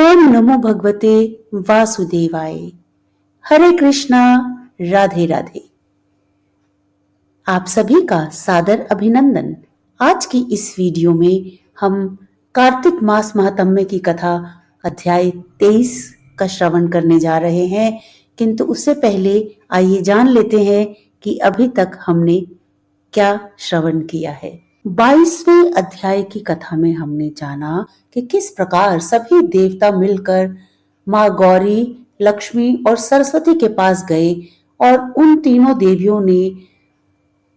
ओम नमो भगवते वासुदेवाय। हरे कृष्णा, राधे राधे। आप सभी का सादर अभिनंदन। आज की इस वीडियो में हम कार्तिक मास महात्म्य की कथा अध्याय 23 का श्रवण करने जा रहे हैं, किंतु उससे पहले आइए जान लेते हैं कि अभी तक हमने क्या श्रवण किया है। 22वें अध्याय की कथा में हमने जाना कि किस प्रकार सभी देवता मिलकर माँ गौरी, लक्ष्मी और सरस्वती के पास गए और उन तीनों देवियों ने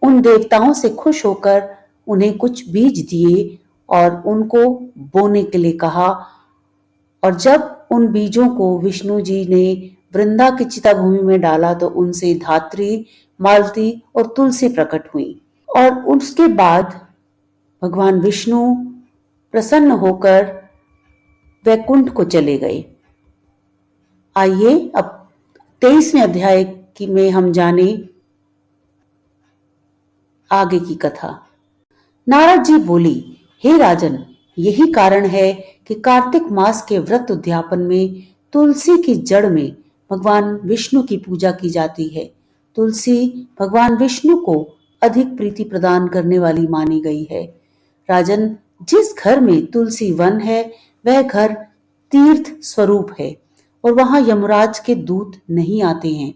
उन देवताओं से खुश होकर उन्हें कुछ बीज दिए और उनको बोने के लिए कहा। और जब उन बीजों को विष्णु जी ने वृंदा की चिता भूमि में डाला तो उनसे धात्री, मालती और तुलसी प्रकट हुई। और उसके बाद भगवान विष्णु प्रसन्न होकर वैकुंठ को चले गए। आइए अब 23वें अध्याय की में हम जाने आगे की कथा। नारद जी बोली, हे राजन, यही कारण है कि कार्तिक मास के व्रत उद्यापन में तुलसी की जड़ में भगवान विष्णु की पूजा की जाती है। तुलसी भगवान विष्णु को अधिक प्रीति प्रदान करने वाली मानी गई है। राजन, जिस घर में तुलसी वन है वह घर तीर्थ स्वरूप है और वहां यमराज के दूत नहीं आते हैं।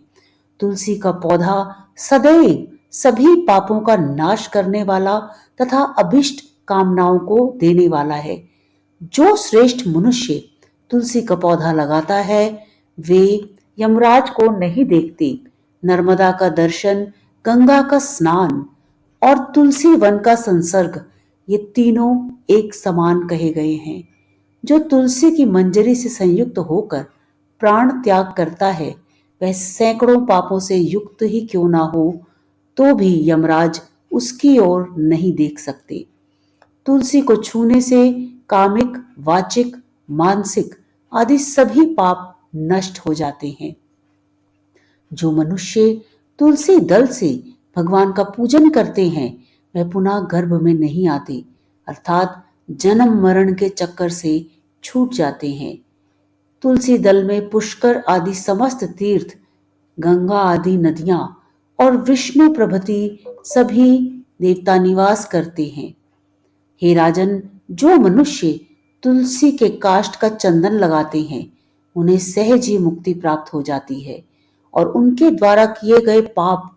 तुलसी का पौधा सदैव सभी पापों का नाश करने वाला तथा अभिष्ट कामनाओं को देने वाला है। जो श्रेष्ठ मनुष्य तुलसी का पौधा लगाता है वे यमराज को नहीं देखते। नर्मदा का दर्शन, गंगा का स्नान और तुलसी वन का संसर्ग, ये तीनों एक समान कहे गए हैं। जो तुलसी की मंजरी से संयुक्त होकर प्राण त्याग करता है वह सैकड़ों पापों से युक्त ही क्यों ना हो तो भी यमराज उसकी ओर नहीं देख सकते। तुलसी को छूने से कामिक, वाचिक, मानसिक आदि सभी पाप नष्ट हो जाते हैं। जो मनुष्य तुलसी दल से भगवान का पूजन करते हैं वह पुनः गर्भ में नहीं आते, अर्थात जन्म मरण के चक्कर से छूट जाते हैं। तुलसी दल में पुष्कर आदि समस्त तीर्थ, गंगा आदि नदियां और विष्णु प्रभृति सभी देवता निवास करते हैं। हे राजन, जो मनुष्य तुलसी के काष्ठ का चंदन लगाते हैं उन्हें सहज ही मुक्ति प्राप्त हो जाती है और उनके द्वारा किए गए पाप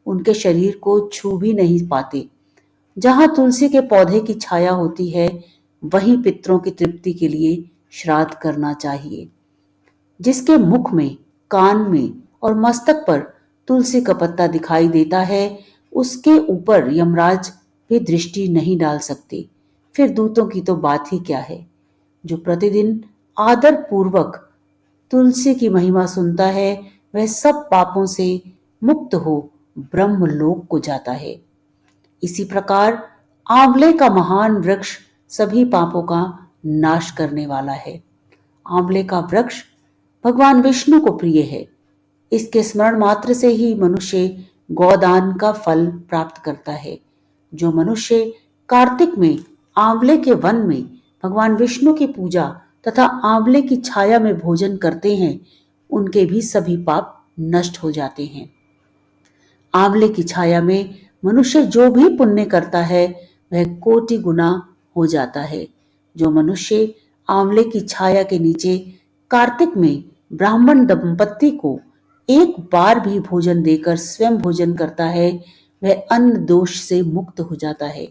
उनके शरीर को छू भी नहीं पाते। जहां तुलसी के पौधे की छाया होती है वहीं पितरों की तृप्ति के लिए श्राद्ध करना चाहिए। जिसके मुख में, कान में और मस्तक पर तुलसी का पत्ता दिखाई देता है उसके ऊपर यमराज भी दृष्टि नहीं डाल सकते। फिर दूतों की तो बात ही क्या है। जो प्रतिदिन आदर पूर्वक तुलसी की महिमा सुनता है वह सब पापों से मुक्त हो ब्रह्मलोक को जाता है। इसी प्रकार आंवले का महान वृक्ष सभी पापों का नाश करने वाला है। आंवले का वृक्ष भगवान विष्णु को प्रिय है। इसके स्मरण मात्र से ही मनुष्य गोदान का फल प्राप्त करता है। जो मनुष्य कार्तिक में आंवले के वन में भगवान विष्णु की पूजा तथा आंवले की छाया में भोजन करते हैं उनके भी सभी पाप नष्ट हो जाते हैं। आंवले की छाया में मनुष्य जो भी पुण्य करता है वह कोटि गुना हो जाता है। जो मनुष्य आंवले की छाया के नीचे कार्तिक में ब्राह्मण दंपत्ति को एक बार भी भोजन देकर स्वयं भोजन करता है वह अन्न दोष से मुक्त हो जाता है।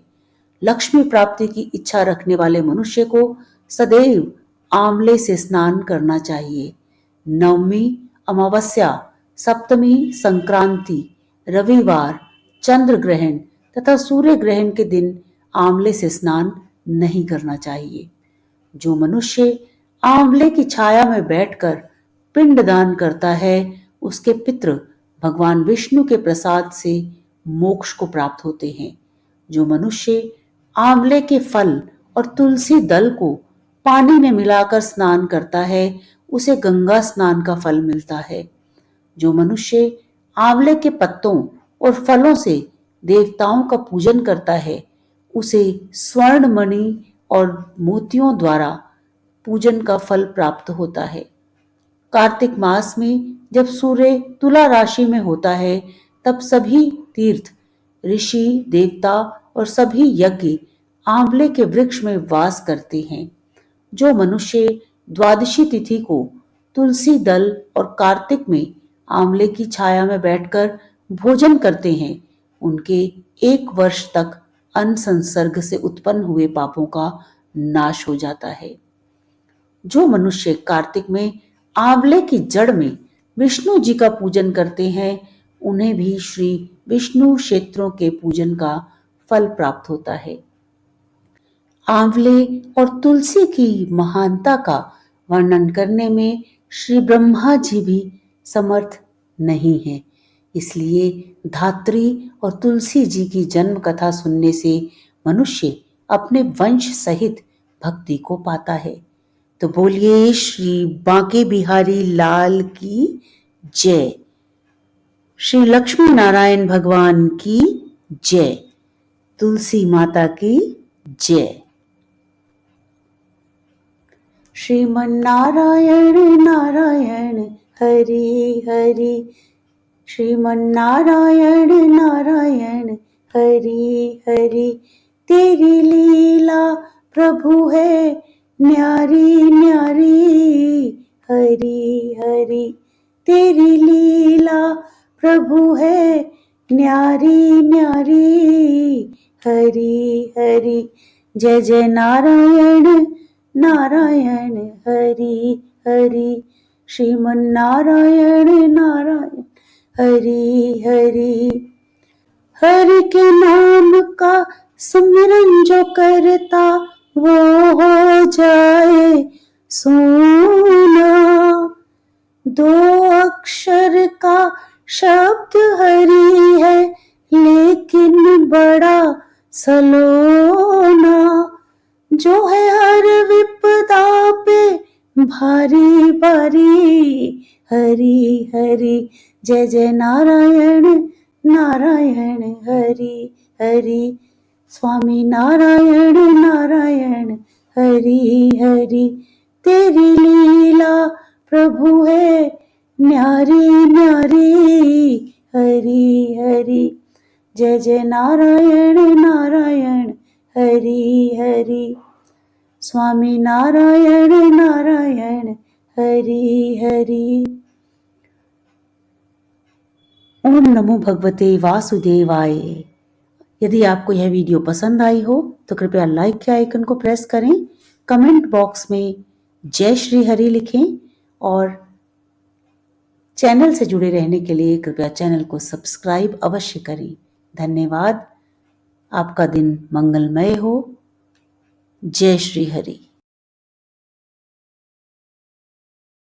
लक्ष्मी प्राप्ति की इच्छा रखने वाले मनुष्य को सदैव आंवले से स्नान करना चाहिए। नवमी, अमावस्या, सप्तमी, संक्रांति, रविवार, चंद्र ग्रहण तथा सूर्य ग्रहण के दिन आंवले से स्नान नहीं करना चाहिए। जो मनुष्य आंवले की छाया में बैठकर पिंडदान करता है उसके पितृ भगवान विष्णु के प्रसाद से मोक्ष को प्राप्त होते हैं। जो मनुष्य आंवले के फल और तुलसी दल को पानी में मिलाकर स्नान करता है उसे गंगा स्नान का फल मिलता है। जो मनुष्य आंवले के पत्तों और फलों से देवताओं का पूजन करता है उसे स्वर्ण मणि और मोतियों द्वारा पूजन का फल प्राप्त होता है। कार्तिक मास में जब सूर्य तुला राशि में होता है, तब सभी तीर्थ, ऋषि, देवता और सभी यज्ञ आंवले के वृक्ष में वास करते हैं। जो मनुष्य द्वादशी तिथि को तुलसी दल और कार्तिक में आंवले की छाया में बैठकर भोजन करते हैं, उनके 1 वर्ष तक अन्न संसर्ग से उत्पन्न हुए पापों का नाश हो जाता है। जो मनुष्य कार्तिक में आंवले की जड़ में विष्णु जी का पूजन करते हैं, उन्हें भी श्री विष्णु क्षेत्रों के पूजन का फल प्राप्त होता है। आंवले और तुलसी की महानता का वर्णन करने में श्री ब्रह्मा जी भी समर्थ नहीं है। इसलिए धात्री और तुलसी जी की जन्म कथा सुनने से मनुष्य अपने वंश सहित भक्ति को पाता है। तो बोलिए श्री बांके बिहारी लाल की जय। श्री लक्ष्मी नारायण भगवान की जय। तुलसी माता की जय। श्रीमन्नारायण नारायण हरि हरि, श्रीमन्नारायण नारायण हरि हरि। तेरी लीला प्रभु है न्यारी न्यारी, हरि हरि। तेरी लीला प्रभु है न्यारी न्यारी, हरि हरि। जय जय नारायण नारायण हरि हरि, श्रीमन्नारायण नारायण हरि हरि। हरि के नाम का सुमिरन जो करता, वो हो जाए सोना। 2 अक्षर का शब्द हरि है, लेकिन बड़ा सलोना। जो है हर विपदा पे भारी भारी, हरि हरि। जय जय नारायण नारायण हरि हरि, स्वामी नारायण नारायण हरि हरि। तेरी लीला प्रभु है न्यारी न्यारी, हरि हरि। जय जय नारायण नारायण हरि हरि, स्वामी नारायण नारायण हरि हरि। ओम नमो भगवते वासुदेवाय। यदि आपको यह वीडियो पसंद आई हो तो कृपया लाइक के आइकन को प्रेस करें, कमेंट बॉक्स में जय श्री हरि लिखें और चैनल से जुड़े रहने के लिए कृपया चैनल को सब्सक्राइब अवश्य करें। धन्यवाद। आपका दिन मंगलमय हो। जय श्री हरि।